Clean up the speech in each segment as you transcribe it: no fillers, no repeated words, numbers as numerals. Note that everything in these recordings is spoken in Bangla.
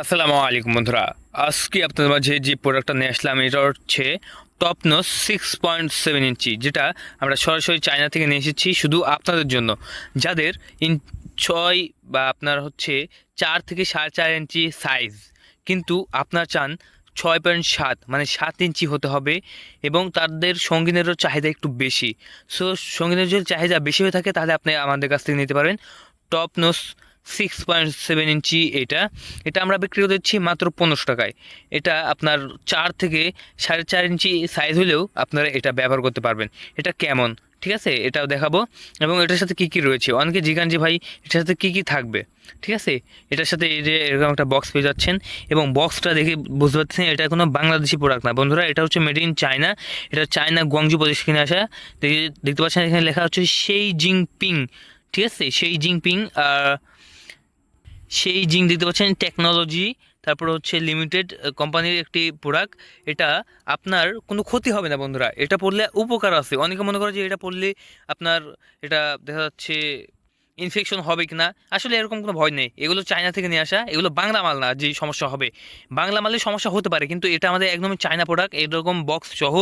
আসসালামু আলাইকুম বন্ধুরা। আজকে আপনাদের মাঝে যে প্রোডাক্টটা নিয়ে আসলাম এটা হচ্ছে টপনস 6.7 ইঞ্চি, যেটা আমরা সরাসরি চায়না থেকে নিয়ে এসেছি শুধু আপনাদের জন্য, যাদের ইন 6 বা আপনার হচ্ছে 4 থেকে 4.5 ইঞ্চি সাইজ, কিন্তু আপনার চান 6.7 মানে 7 ইঞ্চি হতে হবে, এবং তাদের সঙ্গিনেরও চাহিদা একটু বেশি। সো সঙ্গিনের যদি চাহিদা বেশি হয়ে থাকে তাহলে আপনি আমাদের কাছ থেকে নিতে পারেন টপনস 6.7 ইঞ্চি। এটা এটা আমরা বিক্রি করে দিচ্ছি মাত্র 1500 টাকায়। এটা আপনার 4 থেকে 4.5 ইঞ্চি সাইজ হলেও আপনারা এটা ব্যবহার করতে পারবেন। এটা কেমন, ঠিক আছে, এটাও দেখাবো। এবং এটার সাথে কী কী রয়েছে, অনেকে জিজ্ঞান যে ভাই এটার সাথে কী কী থাকবে। ঠিক আছে, এটার সাথে এই যে এরকম একটা বক্স পেয়ে যাচ্ছেন, এবং বক্সটা দেখে বুঝতে পারছেন এটা কোনো বাংলাদেশি প্রোডাক্ট না বন্ধুরা, এটা হচ্ছে মেড ইন চায়না। এটা চায়না গুয়াংজু প্রদেশ কিনে আসা। দেখতে পাচ্ছেন এখানে লেখা হচ্ছে সেই জিংপিং। ঠিক আছে, সেই জিংপিং সেই জিং দিতে পাচ্ছেন টেকনোলজি, তারপর হচ্ছে লিমিটেড কোম্পানির একটি প্রোডাক্ট। এটা আপনার কোনো ক্ষতি হবে না বন্ধুরা, এটা পড়লে উপকার আছে। অনেকে মনে করে যে এটা পড়লে আপনার এটা দেখা যাচ্ছে ইনফেকশন হবে কি না, আসলে এরকম কোনো ভয় নেই। এগুলো চায়না থেকে নিয়ে আসা, এগুলো বাংলা মাল না যে সমস্যা হবে। বাংলা মালে সমস্যা হতে পারে, কিন্তু এটা আমাদের একদমই চায়না প্রোডাক্ট। এরকম বক্স সহ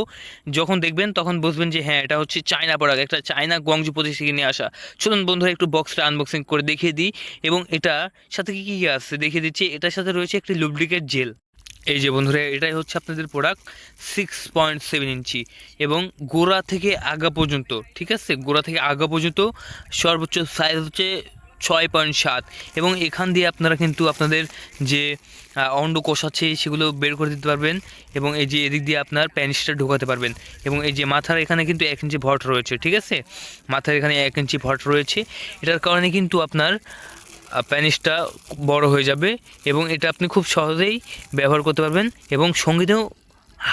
যখন দেখবেন তখন বুঝবেন যে হ্যাঁ এটা হচ্ছে চায়না প্রোডাক্ট, একটা চায়না গুয়াংজু প্রদেশ থেকে নিয়ে আসা। চলুন বন্ধুরা একটু বক্সটা আনবক্সিং করে দেখিয়ে দিই, এবং এটার সাথে কী কী আছে দেখিয়ে দিচ্ছি। এটার সাথে রয়েছে একটি লুব্রিকেট জেল। এই যে বন্ধুরা, এটাই হচ্ছে আপনাদের প্রোডাক্ট 6.7 ইঞ্চি, এবং গোড়া থেকে আগা পর্যন্ত, ঠিক আছে, গোড়া থেকে আগা পর্যন্ত সর্বোচ্চ সাইজ হচ্ছে 6.7। এবং এখান দিয়ে আপনারা কিন্তু আপনাদের যে অন্ডকোষ আছে সেগুলো বের করে দিতে পারবেন, এবং এই যে এদিক দিয়ে আপনার প্যানিসটা ঢোকাতে পারবেন। এবং এই যে মাথার এখানে কিন্তু 1 ইঞ্চি ভট রয়েছে, ঠিক আছে, মাথার এখানে 1 ইঞ্চি ভট রয়েছে। এটার কারণে কিন্তু আপনার প্যানিসটা বড় হয়ে যাবে, এবং এটা আপনি খুব সহজেই ব্যবহার করতে পারবেন, এবং সঙ্গীতেও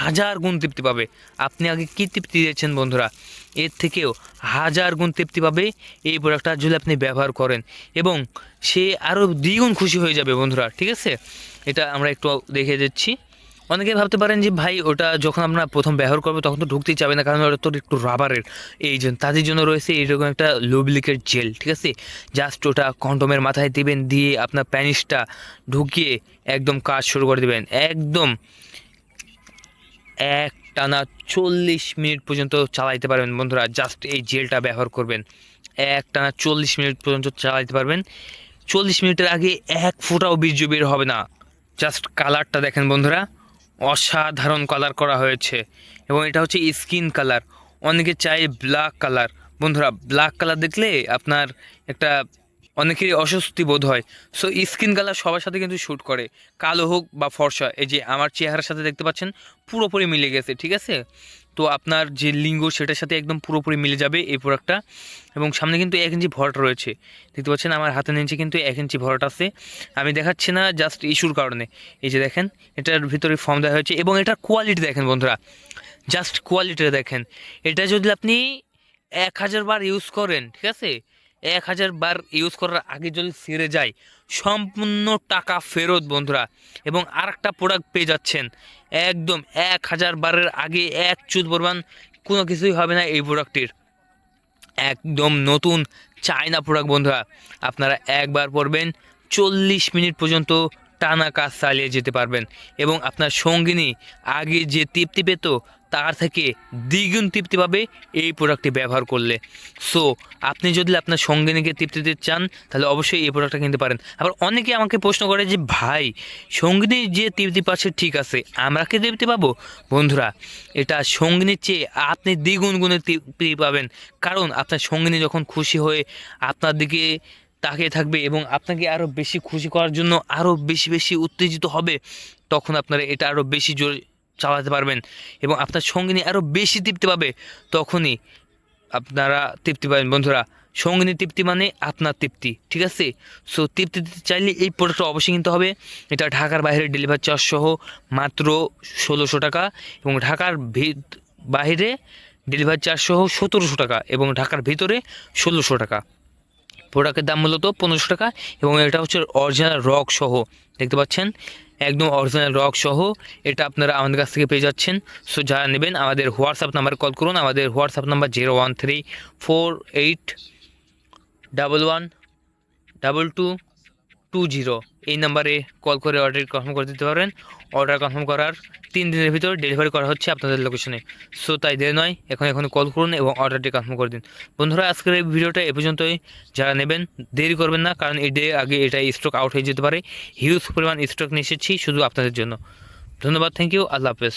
হাজার গুণ তৃপ্তি পাবে। আপনি আগে কী তৃপ্তি দিয়েছেন বন্ধুরা, এর থেকেও হাজার গুণ তৃপ্তি পাবে এই প্রোডাক্টটা যদি আপনি ব্যবহার করেন, এবং সে আরও দ্বিগুণ খুশি হয়ে যাবে বন্ধুরা। ঠিক আছে, এটা আমরা একটু দেখিয়ে দিচ্ছি। অনেকে ভাবতে পারেন যে ভাই ওটা যখন আমরা প্রথম ব্যবহার করবো তখন তো ঢুকতেই চাবে না, কারণ ওটা তো একটু রাবারের। এই জন্য তাদের জন্য রয়েছে এইরকম একটা লুব্রিকেট জেল। ঠিক আছে, জাস্ট ওটা কন্ডোমের মাথায় দিবেন, দিয়ে আপনার প্যানিসটা ঢুকিয়ে একদম কাজ শুরু করে দেবেন। একদম এক টানা 40 মিনিট পর্যন্ত চালাইতে পারবেন বন্ধুরা, জাস্ট এই জেলটা ব্যবহার করবেন। এক টানা 40 মিনিট পর্যন্ত চালাইতে পারবেন। 40 মিনিটের আগে এক ফোঁটাও বীর্য বের হবে না। জাস্ট কালারটা দেখেন বন্ধুরা, অসাধারণ কালার করা হয়েছে, এবং এটা হচ্ছে স্কিন কালার। অনেকে চাই ব্ল্যাক কালার বন্ধুরা, ব্ল্যাক কালার দেখলে আপনার একটা অনেকেরই অস্বস্তি বোধ হয়। সো স্কিন কালার সবার সাথে কিন্তু শ্যুট করে, কালো হোক বা ফর্সা। এই যে আমার চেহারার সাথে দেখতে পাচ্ছেন পুরোপুরি মিলে গেছে, ঠিক আছে। তো আপনার যে লিঙ্গ সেটার সাথে একদম পুরোপুরি মিলে যাবে এই প্রোডাক্টটা। এবং সামনে কিন্তু 1 ইঞ্চি ভরাট রয়েছে, দেখতে পাচ্ছেন আমার হাতের নিচে কিন্তু 1 ইঞ্চি ভরাট আছে। আমি দেখাচ্ছি না জাস্ট ইস্যুর কারণে। এই যে দেখেন এটার ভিতরে ফর্ম দেওয়া হয়েছে, এবং এটার কোয়ালিটি দেখেন বন্ধুরা, জাস্ট কোয়ালিটিটা দেখেন। এটা যদি আপনি 1000 বার ইউজ করেন, ঠিক আছে, 1000 বার ইউজ করার আগে যদি ছেড়ে যায় সম্পূর্ণ টাকা ফেরত বন্ধুরা। এবং আর একটা প্রোডাক্ট পেয়ে যাচ্ছেন একদম 1000 বারের আগে এক চুল পরিমাণ কোনো কিছুই হবে না এই প্রোডাক্টটির। একদম নতুন চায়না প্রোডাক্ট বন্ধুরা, আপনারা একবার পরবেন 40 মিনিট পর্যন্ত টানা কাজ চালিয়ে যেতে পারবেন, এবং আপনার সঙ্গিনী আগে যে তৃপ্তি পেত তার থেকে দ্বিগুণ তৃপ্তি পাবে এই প্রোডাক্টটি ব্যবহার করলে। সো আপনি যদি আপনার সঙ্গিনীকে তৃপ্তি দিতে চান তাহলে অবশ্যই এই প্রোডাক্টটা কিনতে পারেন। আবার অনেকে আমাকে প্রশ্ন করে যে ভাই সঙ্গিনী যে তৃপ্তি পাচ্ছে ঠিক আছে, আমরা কি তৃপ্তি পাবো? বন্ধুরা, এটা সঙ্গিনীর চেয়ে আপনি দ্বিগুণ গুণে তৃপ্তি পাবেন, কারণ আপনার সঙ্গিনী যখন খুশি হয়ে আপনার দিকে তাকিয়ে থাকবে এবং আপনাকে আরও বেশি খুশি করার জন্য আরও বেশি বেশি উত্তেজিত হবে, তখন আপনারা এটা আরও বেশি জোরে চালাতে পারবেন, এবং আপনার সঙ্গিনী আরও বেশি তৃপ্তি পাবে, তখনই আপনারা তৃপ্তি পাবেন বন্ধুরা। সঙ্গিনী তৃপ্তি মানে আপনার তৃপ্তি, ঠিক আছে। সো তৃপ্তি দিতে চাইলে এই প্রোডাক্টটা অবশ্যই কিনতে হবে। এটা ঢাকার বাইরে ডেলিভারি চার্জ সহ মাত্র 1600 টাকা, এবং ঢাকার বাইরে ডেলিভারি চার্জ সহ 1700 টাকা, এবং ঢাকার ভিতরে 1600 টাকা। প্রোডাক্টের দাম মূলত 1500 টাকা, এবং এটা হচ্ছে অরিজিনাল রক সহ, দেখতে পাচ্ছেন একদম অরিজিনাল রক সহ এটা আপনারা আমাদের কাছ থেকে পেয়ে যাচ্ছেন। সো যারা নেবেন আমাদের হোয়াটসঅ্যাপ নাম্বারে কল করুন। আমাদের হোয়াটসঅ্যাপ নাম্বার 013481122 20 এই নাম্বারে কল করে অর্ডার কনফার্ম করে দিতে পারবেন। অর্ডার কনফার্ম করার 3 দিনের ভিতর ডেলিভারি করা হচ্ছে আপনাদের লোকেশনে। সো তাই দেরি নয়, এখন কল করুন এবং অর্ডারটি কনফার্ম করে দিন। বন্ধুরা আজকের এই ভিডিওটা এ পর্যন্তই। যারা নেবেন দেরি করবেন না, কারণ এই ডে আগে এটা স্টক আউট হয়ে যেতে পারে। হিউজ পরিমাণ স্টক নিয়ে এসেছি শুধু আপনাদের জন্য। ধন্যবাদ, থ্যাংক ইউ, আল্লাহ হাফেজ।